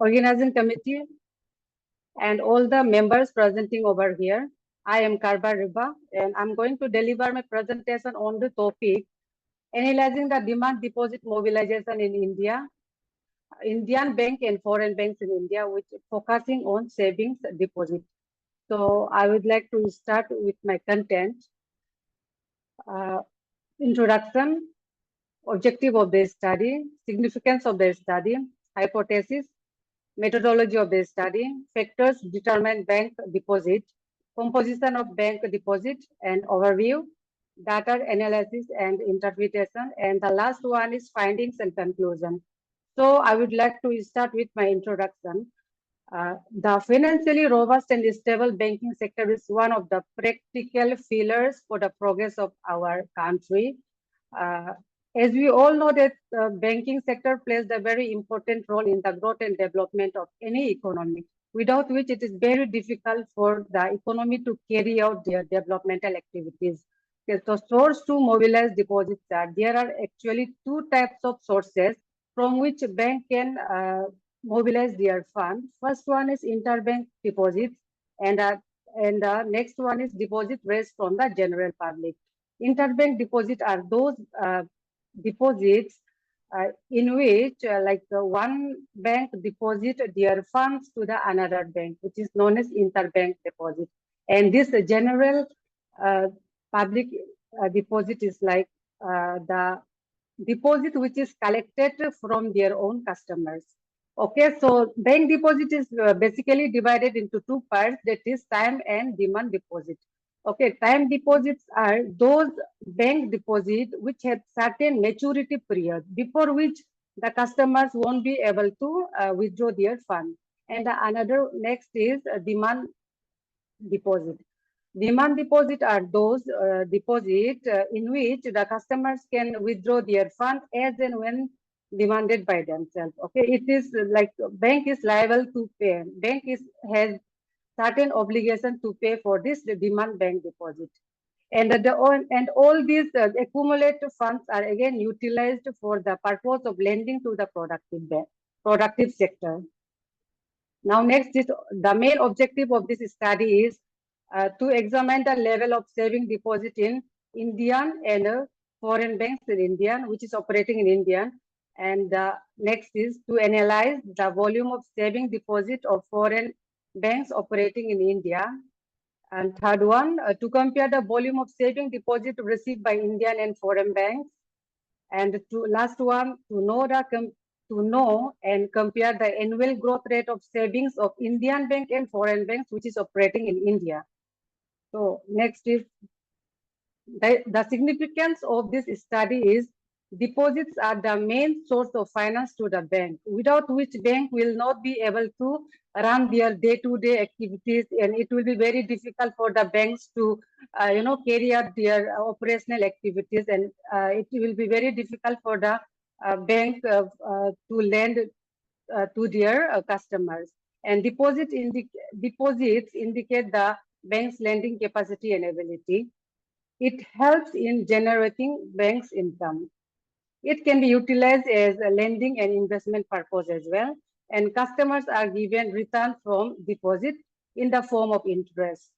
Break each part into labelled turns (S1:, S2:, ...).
S1: organizing committee, and all the members presenting over here. I am Karbar Riba, and I'm going to deliver my presentation on the topic analyzing the demand deposit mobilization in India, Indian bank and foreign banks in India, which focusing on savings deposit. So I would like to start with my content. Introduction, objective of the study, significance of the study, hypothesis, methodology of the study, factors determine bank deposit, composition of bank deposit and overview, data analysis and interpretation, and the last one is findings and conclusion. So I would like to start with my introduction. The financially robust and stable banking sector is one of the practical pillars for the progress of our country. Uh, as we all know that the banking sector plays a very important role in the growth and development of any economy, without which it is very difficult for the economy to carry out their developmental activities. Okay, so source to mobilize deposits there are actually two types of sources from which bank can mobilize their funds. First one is interbank deposits, and the next one is deposit raised from the general public. Interbank deposit are those deposits in which one bank deposit their funds to the another bank, which is known as interbank deposit. And this general public deposit is like the deposit which is collected from their own customers. Okay, so bank deposit is basically divided into two parts, that is time and demand deposit. Okay, time deposits are those bank deposits which have certain maturity period before which the customers won't be able to withdraw their fund. And the another next is demand deposit. Demand deposit are those deposits in which the customers can withdraw their fund as and when demanded by themselves. Okay, it is like bank is liable to pay. Bank has certain obligation to pay for this demand bank deposit. And all these accumulated funds are again utilized for the purpose of lending to the productive sector. Now, next is the main objective of this study is to examine the level of saving deposit in Indian and foreign banks in India, which is operating in India. And next is to analyze the volume of saving deposit of foreign banks operating in India. And third one, to compare the volume of saving deposit received by Indian and foreign banks. And last one, to know and compare the annual growth rate of savings of Indian bank and foreign banks, which is operating in India. So next is the significance of this study is deposits are the main source of finance to the bank, without which bank will not be able to run their day-to-day activities, and it will be very difficult for the banks to carry out their operational activities, and it will be very difficult for the bank to lend to their customers. And deposits indicate the bank's lending capacity and ability. It helps in generating bank's income. It can be utilized as a lending and investment purpose as well. And customers are given return from deposit in the form of interest.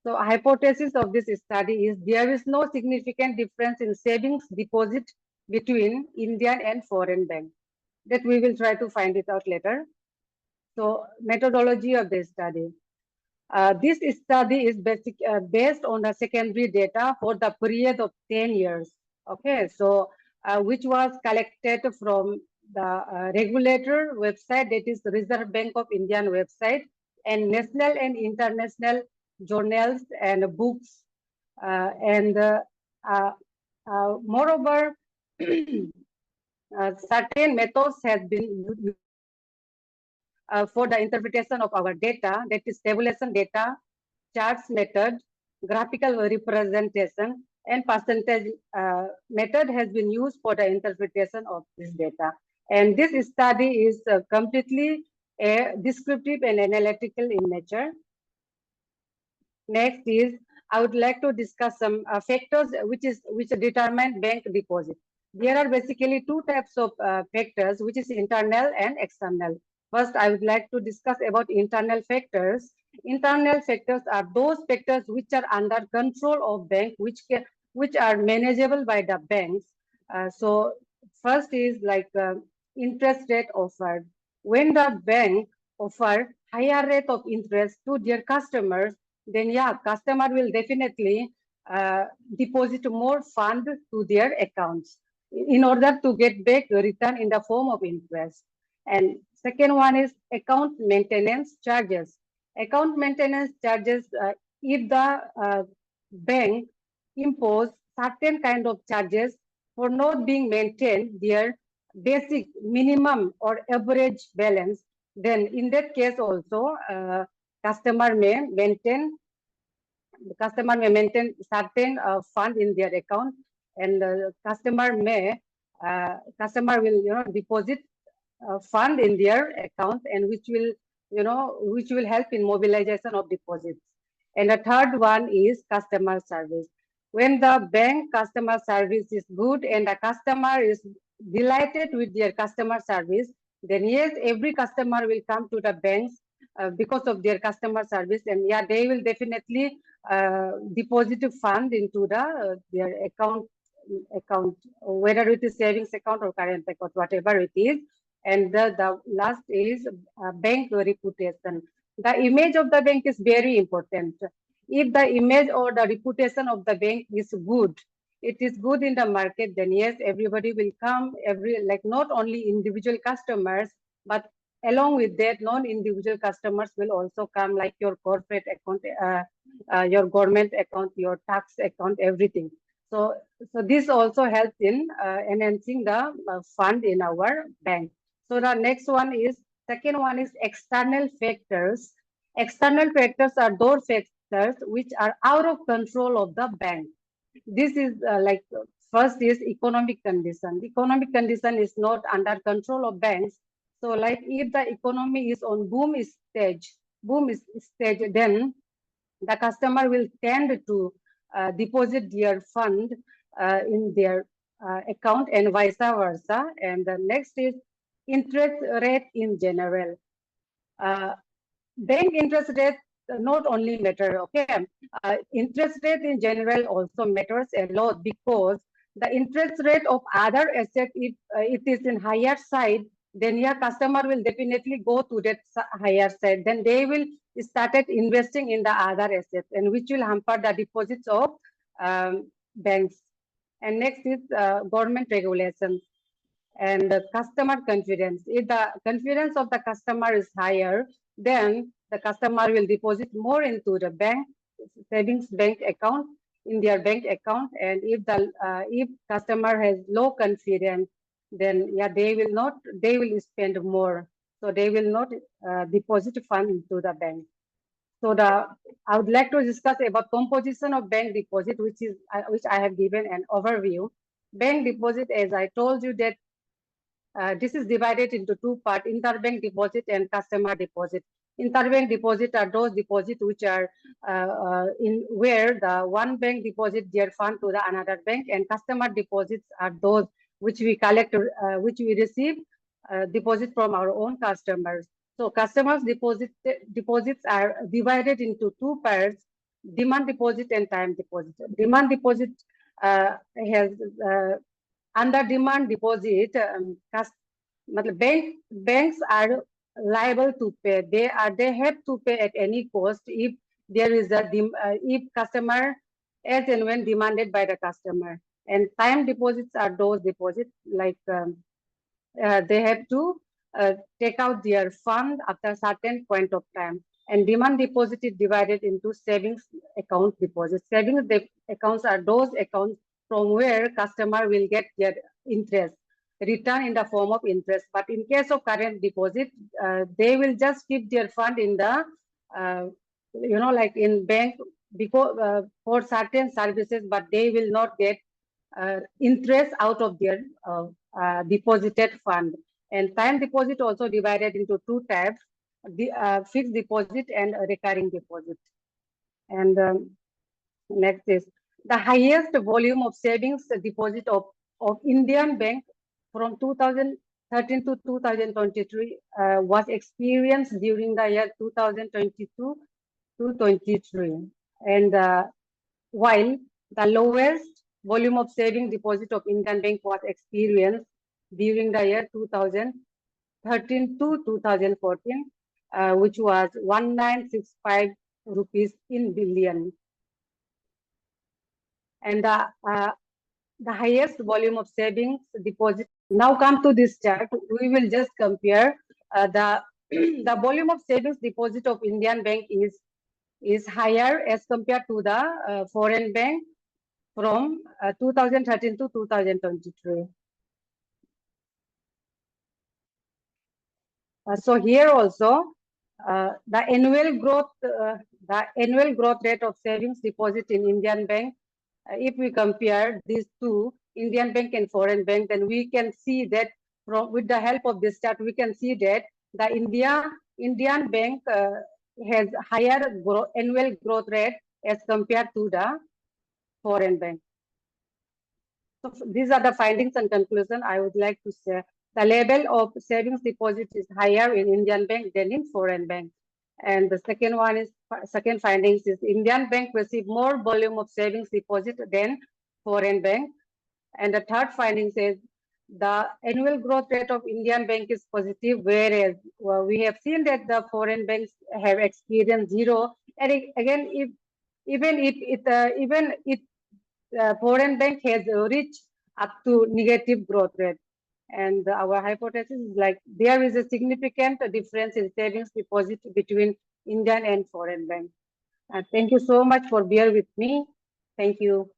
S1: So a hypothesis of this study is there is no significant difference in savings deposit between Indian and foreign banks. That we will try to find it out later. So methodology of the study. This study is based on the secondary data for the period of 10 years. Okay, so which was collected from the regulator website, that is the Reserve Bank of Indian website, and national and international journals and books. Moreover, certain methods have been used for the interpretation of our data, that is tabulation data, charts method, graphical representation, and percentage method has been used for the interpretation of this data. And this study is completely descriptive and analytical in nature. Next is, I would like to discuss some factors which determine bank deposit. There are basically two types of factors, which is internal and external. First, I would like to discuss about internal factors. Internal factors are those factors which are under control of bank, which are manageable by the banks. So first is like interest rate offered. When the bank offer higher rate of interest to their customers, then yeah, customer will definitely deposit more fund to their accounts in order to get back a return in the form of interest. And second one is account maintenance charges. Account maintenance charges, if the bank impose certain kind of charges for not being maintained their basic minimum or average balance, then in that case also customer may maintain the customer may maintain certain fund in their account, and the customer will deposit fund in their account, and which will help in mobilization of deposits. And the third one is customer service. When the bank customer service is good and the customer is delighted with their customer service, then yes, every customer will come to the banks because of their customer service, and yeah, they will definitely deposit a fund into their account, whether it is savings account or current account, whatever it is. And the last is bank reputation. The image of the bank is very important. If the image or the reputation of the bank is good, it is good in the market, then yes, everybody will come, like not only individual customers, but along with that, non-individual customers will also come, like your corporate account, your government account, your tax account, everything. So this also helps in enhancing the fund in our bank. So the next one is, second one is external factors. External factors are those factors which are out of control of the bank. This is first is economic condition. Economic condition is not under control of banks. So like if the economy is on boom stage, then the customer will tend to deposit their fund in their account and vice versa. And the next is interest rate in general. Bank interest rate not only matter, okay? Interest rate in general also matters a lot, because the interest rate of other assets, if it is in higher side, then your customer will definitely go to that higher side. Then they will started investing in the other assets, and which will hamper the deposits of banks. And next is government regulations and customer confidence. If the confidence of the customer is higher, then the customer will deposit more into the bank savings bank account in their bank account. And if customer has low confidence, then yeah, they will spend more, so they will not deposit fund into the bank. So I would like to discuss about composition of bank deposit, which I have given an overview. Bank deposit, as I told you, that this is divided into two parts: interbank deposit and customer deposit. Interbank deposit are those deposits which are in where the one bank deposit their fund to the another bank, and customer deposits are those which we collect, which we receive deposit from our own customers. So customers deposits are divided into two parts: demand deposit and time deposit. Demand deposit has under demand deposit, banks are liable to pay. They have to pay at any cost if there is if customer, as and when demanded by the customer. And time deposits are those deposits like they have to take out their fund after a certain point of time. And demand deposit is divided into savings account deposits. Savings accounts are those accounts from where customer will get their interest return in the form of interest. But in case of current deposit, they will just keep their fund in the like in bank, because for certain services, but they will not get interest out of their deposited fund. And time deposit also divided into two types: the fixed deposit and recurring deposit. And next is the highest volume of savings deposit of of Indian bank from 2013 to 2023 was experienced during the year 2022 to 23. And while the lowest volume of saving deposit of Indian bank was experienced during the year 2013 to 2014, which was 1965 rupees in billion. And the highest volume of savings deposit. Now come to this chart, we will just compare the the volume of savings deposit of Indian bank is higher as compared to the foreign bank from 2013 to 2023. So here also the annual growth rate of savings deposit in Indian bank, if we compare these two, Indian bank and foreign bank, then we can see that with the help of this chart, we can see that the Indian bank has higher annual growth rate as compared to the foreign bank. So these are the findings and conclusion I would like to say. The level of savings deposit is higher in Indian bank than in foreign bank. And the second findings is Indian bank receive more volume of savings deposit than foreign bank. And the third finding says the annual growth rate of Indian bank is positive, whereas we have seen that the foreign banks have experienced zero. And again, even if foreign bank has reached up to negative growth rate. And our hypothesis is like there is a significant difference in savings deposit between Indian and foreign bank. Thank you so much for being with me. Thank you.